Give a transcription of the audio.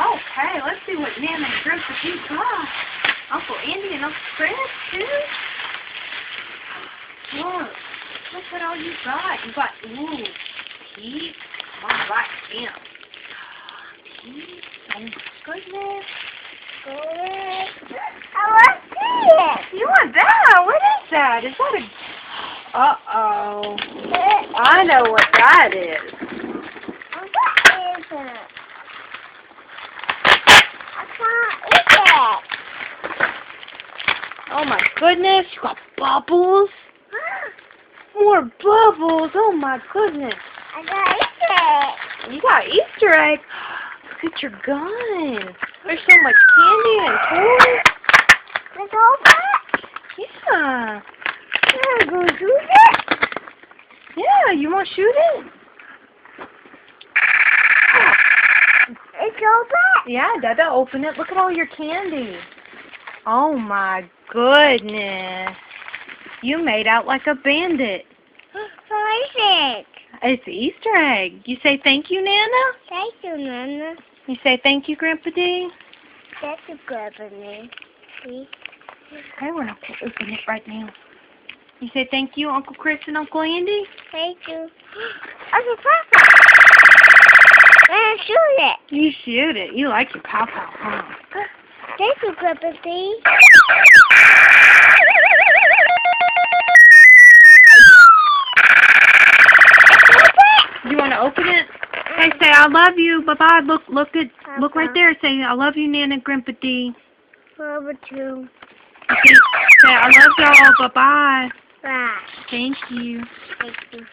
Okay, let's see what Nana and Grandpa do got. Uncle Andy and Uncle Chris, too. Look what all you got. You got, ooh, Pete. I like him. Pete. Oh, my goodness. I want this. You want that? What is that? Is that a... Uh-oh. I know what that is. What is it? I can't eat it. Oh my goodness, you got bubbles? More bubbles, oh my goodness. I gotta eat it. You got Easter egg. Look at your gun. There's so much candy and toys. Let's open it. Yeah. Yeah, go shoot it. Yeah, you want to shoot it? It's open. Yeah, Dada, open it. Look at all your candy. Oh my goodness. You made out like a bandit. What is it? It's Easter egg. You say thank you, Nana? Thank you, Nana. You say thank you, Grandpa D? That's a good one. See? Okay, we're not going to open it right now. You say thank you, Uncle Chris and Uncle Andy? Thank you. Uncle Papa. And shoot it. You shoot it. You like your pow-pow, huh? Thank you, Grandpa D. You want to open it? Hey, say I love you. Bye-bye. Look right there. Say I love you, Nana, Grandpa D. Love you. Say I love y'all. Bye-bye. Bye. Thank you. Thank you.